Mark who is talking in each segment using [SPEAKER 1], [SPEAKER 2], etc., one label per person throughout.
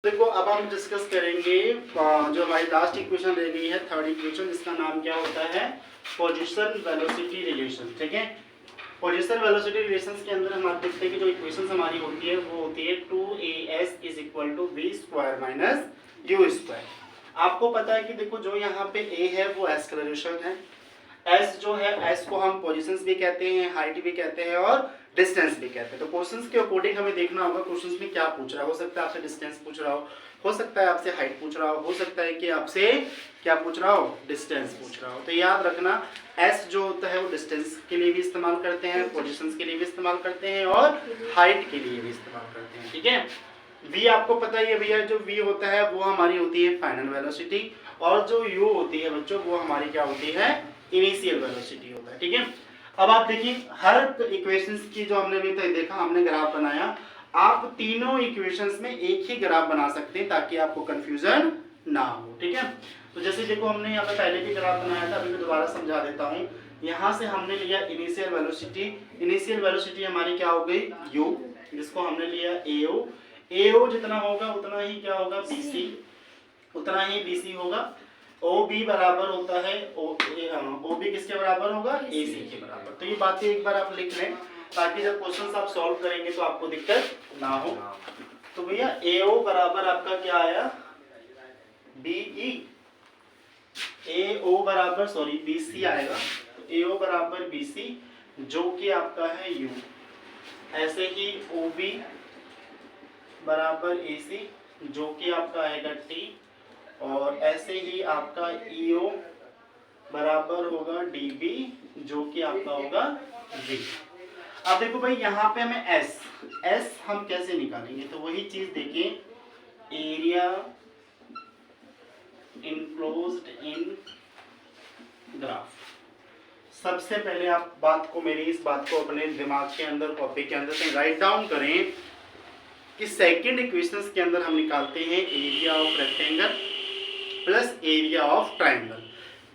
[SPEAKER 1] देखो अब हम डिस्कस करेंगे जो हमारी लास्ट इक्वेशन रह गई है, थर्ड इक्वेशन, जिसका नाम क्या होता है, पोजीशन वेलोसिटी रिलेशन। ठीक है, पोजीशन वेलोसिटी रिलेशंस के अंदर हम आप देखते हैं कि जो इक्वेशंस हमारी होती है वो होती है 2as is equal to V square minus U square. आपको पता है कि देखो जो यहाँ पे a है वो एक्सेलरेशन है, s जो है s को हम पोजीशंस भी कहते हैं, हाइट भी कहते हैं और डिस्टेंस भी कहते हैं। तो क्वेश्चंस के अकॉर्डिंग हमें देखना होगा क्वेश्चंस में क्या पूछ रहा है। हो सकता है आपसे डिस्टेंस पूछ रहा हो सकता है आपसे हाइट पूछ रहा हो सकता है कि आपसे क्या पूछ रहा हो, डिस्टेंस पूछ रहा हो। तो याद रखना s जो होता है वो डिस्टेंस के लिए भी इस्तेमाल करते हैं, पोजीशंस के लिए भी इस्तेमाल करते हैं और हाइट के लिए भी इस्तेमाल करते हैं। ठीक है, v आपको पता ही है भैया, जो v होता है वो हमारी होती है फाइनल वेलोसिटी और जो u होती है बच्चों वो हमारी क्या होती है, इनिशियल वेलोसिटी होता है। ठीक है, अब आप देखिए हर इक्वेशंस की जो हमने अभी तक देखा, हमने ग्राफ बनाया, आप तीनों इक्वेशंस में एक ही ग्राफ बना सकते हैं ताकि आपको कंफ्यूजन ना हो। ठीक है, तो जैसे देखो हमने यहाँ पे पहले भी ग्राफ बनाया था, अभी मैं दोबारा समझा देता हूँ। यहाँ से हमने लिया इनिशियल वेलोसिटी हमारी क्या हो गई u, जिसको हमने लिया ao जितना होगा उतना ही क्या होगा bc, उतना ही bc होगा। OB बराबर होता है OB किसके बराबर होगा, AC के बराबर। तो ये बातें एक बार आप लिख लें ताकि जब क्वेश्चंस आप सॉल्व करेंगे तो आपको दिक्कत ना हो। तो भैया AO बराबर आपका क्या आया BE, AO बराबर सॉरी BC आएगा, तो AO बराबर BC जो कि आपका है U। ऐसे ही OB बराबर AC जो कि आपका आएगा T, और ऐसे ही आपका EO बराबर होगा DB जो कि आपका होगा V। अब देखो भाई यहाँ पे हमें S हम कैसे निकालेंगे, तो वही चीज देखिए, एरिया इनक्लोज्ड इन ग्राफ। सबसे पहले आप मेरी इस बात को अपने दिमाग के अंदर, कॉपी के अंदर से राइट डाउन करें कि सेकंड इक्वेशंस के अंदर हम निकालते हैं area of rectangle plus area of triangle.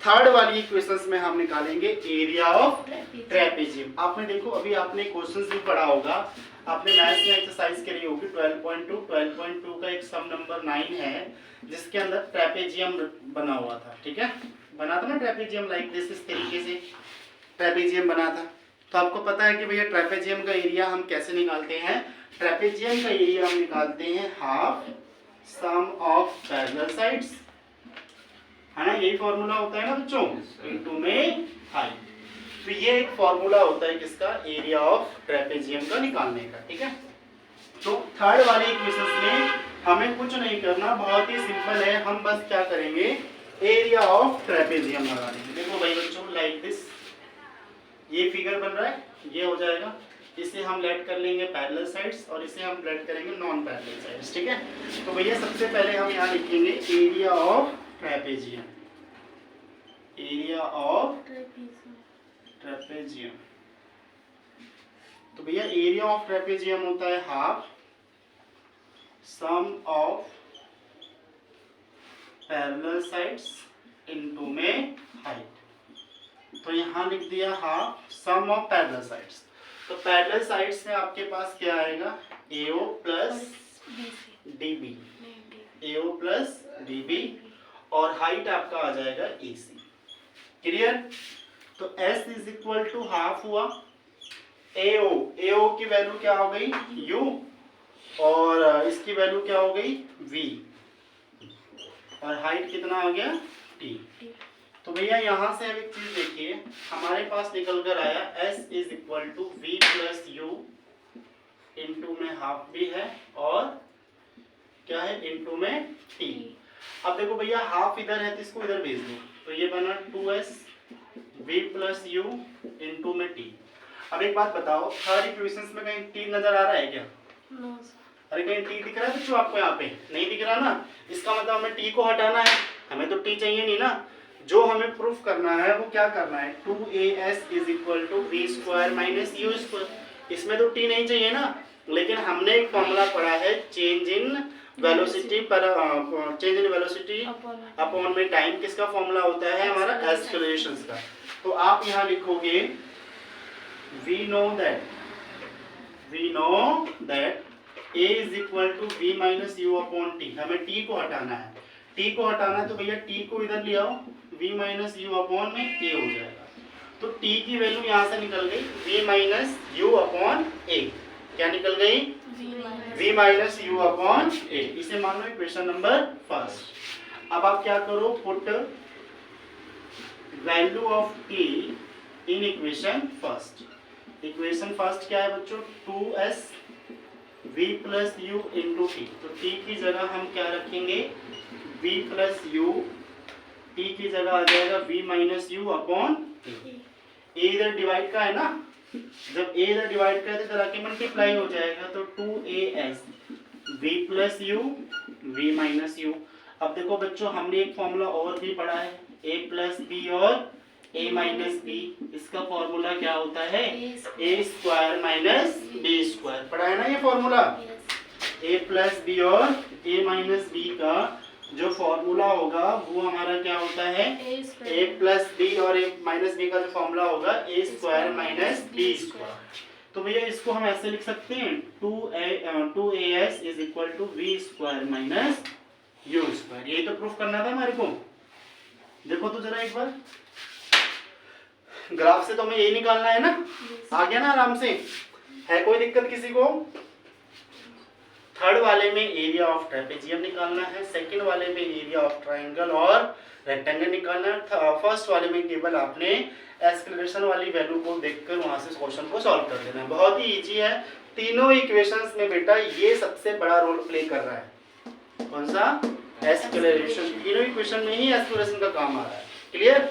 [SPEAKER 1] Third वाली इक्वेशंस में हम निकालेंगे एरिया ऑफ ट्रेपेजियम। आपने देखो अभी आपने क्वेश्चंस भी पढ़ा होगा, आपने मैथ्स में एक्सरसाइज करी होगी 12.2 का एक सम नंबर 9 है जिसके अंदर ट्रेपेजियम बना हुआ था। ठीक है, बना था ना ट्रेपेजियम, लाइक दिस, इस तरीके से ट्रेपेजियम बना था। तो आपको पता है कि भैया ट्रेपेजियम का एरिया हम कैसे निकालते हैं, ट्रेपेजियम का एरिया हम निकालते हैं half sum of parallel sides, है ना, यही फॉर्मूला होता है ना बच्चों, इनटू में हाइट। तो ये एक फॉर्मूला होता है किसका, एरिया ऑफ ट्रेपेजियम का निकालने का। ठीक है, तो थर्ड वाली इक्वेशंस में हमें कुछ नहीं करना, बहुत ही सिंपल है, हम बस क्या करेंगे एरिया ऑफ ट्रेपेजियम लगा देंगे। देखो भाई बच्चों लाइक दिस, ये फिगर बन रहा है, ये हो जाएगा, इसे हम लेट कर लेंगे पैरेलल साइड्स और इसे हम लेट करेंगे नॉन पैरेलल साइड्स। ठीक है, तो भैया सबसे पहले हम यहाँ लिखेंगे area of trapezium, area of trapezium. तो भैया एरिया ऑफ ट्रेपेजियम होता है half sum of parallel sides into में हाइट। तो यहाँ लिख दिया half sum of parallel sides. तो पैरेलल साइड्स में आपके पास क्या आएगा, AO plus DB, AO plus DB, और हाइट आपका आ जाएगा AC। क्लियर, तो S is equal to half हुआ AO की वैल्यू क्या हो गई U, और इसकी वैल्यू क्या हो गई V, और हाइट कितना आ गया T। तो भैया यहाँ से अब एक चीज देखिए, हमारे पास निकल कर आया S is equal to V plus U into में हाफ भी है और क्या है इंटू में T। अब देखो भैया हाफ इधर है तो इसको इधर भेज दो, तो ये बना 2S V plus U into में T। अब एक बात बताओ, थर्ड इक्वेशंस में कहीं T नजर आ रहा है क्या? no. अरे कहीं T दिख रहा है बच्चों आपको, यहाँ पे नहीं दिख रहा ना, इसका मतलब हमें T को हटाना है, हमें तो T चाहिए नहीं ना। जो हमें प्रूफ करना है वो क्या करना है, 2as is equal to V square minus U square. इसमें तो T नहीं चाहिए ना, लेकिन हमने एक फॉर्मूला पढ़ा है चेंज इन वेलोसिटी पर चेंज इन वेलोसिटी अपॉन में टाइम, किसका फॉर्मूला होता है हमारा एक्सेलरेशंस का। तो आप यहाँ लिखोगे we know that a is equal to v minus U upon T. हमें t को हटाना है, t को हटाना है तो भैया t को इधर ले आओ, v माइनस यू अपॉन में a हो जाएगा। तो t की वैल्यू यहाँ से निकल गई v minus U upon a। क्या निकल गई? v minus U upon a। इसे मान लो इक्वेशन नंबर फर्स्ट। अब आप क्या करो, put value of t in equation first. Equation first क्या है बच्चों? 2s v plus you into T. तो t की जगह हम क्या रखेंगे? v प्लस यू, t की जगह आ जाएगा v minus U upon a। इधर डिवाइड का है ना, जब a इधर डिवाइड कर इधर आके मल्टीप्लाई हो जाएगा तो 2as v plus you v minus you. अब देखो बच्चों हमने एक फॉर्मूला और भी पढ़ा है, a प्लस बी और a माइनस बी। इसका फॉर्मूला क्या होता है? a square minus B square. पढ़ा है ना ये फॉर्मूला? a प्लस बी और a माइनस बी का जो फॉर्मूला होगा वो हमारा क्या होता है? a प्लस बी और a माइनस बी का जो फॉर्मूला होगा a square minus B square. तो भैया इसको हम ऐसे लिख सकते हैं 2as is equal to v square minus U square. यही तो प्रूफ करना था हमारे को। देखो तो जरा एक बार ग्राफ से तो हमें यही निकालना है ना। आ गया ना आराम से? है कोई दिक्कत किसी को? थर्ड वाले में एरिया ऑफ ट्रेपेजियम निकालना है, सेकंड वाले में एरिया ऑफ ट्रायंगल और रेक्टेंगल निकालना है, फर्स्ट वाले में केवल आपने एक्सेलरेशन वाली वैल्यू को देखकर वहां से क्वेश्चन को सॉल्व कर देना है। बहुत ही इजी है। तीनों इक्वेशंस में बेटा ये सबसे बड़ा रोल प्ले कर रहा है। कौन सा? एक्सेलरेशन। तीनों इक्वेशन में ही एक्सेलरेशन का काम आ रहा है। क्लियर?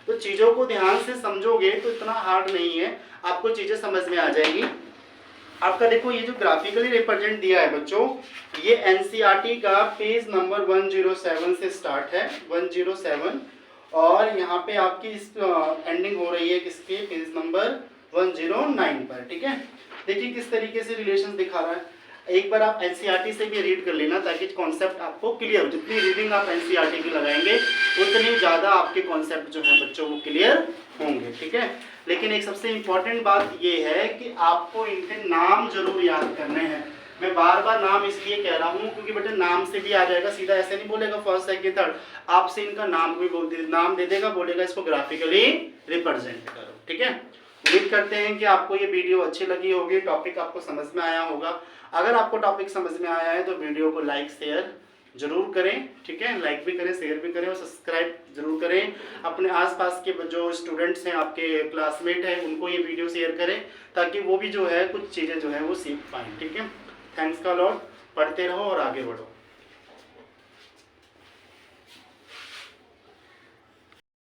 [SPEAKER 1] तो चीजों को ध्यान से समझोगे तो इतना हार्ड नहीं है, आपको चीजें समझ में आ जाएंगी। आपका देखो ये जो ग्राफिकली रिप्रेजेंट दिया है बच्चों, ये एनसीईआरटी का पेज नंबर 107 से स्टार्ट है, 107, और यहाँ पे आपकी एंडिंग हो रही है किसके? पेज नंबर 109 पर। ठीक है, देखिए किस तरीके से रिलेशन दिखा रहा है। एक बार आप एनसीईआरटी से भी रीड कर लेना ताकि कॉन्सेप्ट आपको क्लियर हो। जितनी रीडिंग आप एनसीईआरटी की लगाएंगे उतनी ज़्यादा आपके कॉन्सेप्ट जो है बच्चों वो क्लियर होंगे। ठीक है, लेकिन एक सबसे इम्पॉर्टेंट बात ये है कि आपको इनके नाम जरूर याद करने हैं। मैं बार बार नाम इसलिए कह रहा हूँ क्योंकि बेटा नाम से भी आ जाएगा, सीधा ऐसे नहीं बोलेगा फर्स्ट सेकंड थर्ड, आपसे इनका नाम भी नाम दे देगा, बोलेगा इसको ग्राफिकली रिप्रेजेंट करो। ठीक है, उम्मीद करते हैं कि आपको ये वीडियो अच्छी लगी होगी, टॉपिक आपको समझ में आया होगा। अगर आपको टॉपिक समझ में आया है तो वीडियो को लाइक शेयर जरूर करें। ठीक है, लाइक भी करें, शेयर भी करें और सब्सक्राइब जरूर करें। अपने आसपास के जो स्टूडेंट्स हैं, आपके क्लासमेट हैं, उनको ये वीडियो शेयर करें ताकि वो भी जो है कुछ चीज़ें जो है वो सीख पाएँ। ठीक है, थैंक्स का लॉट। पढ़ते रहो और आगे बढ़ो।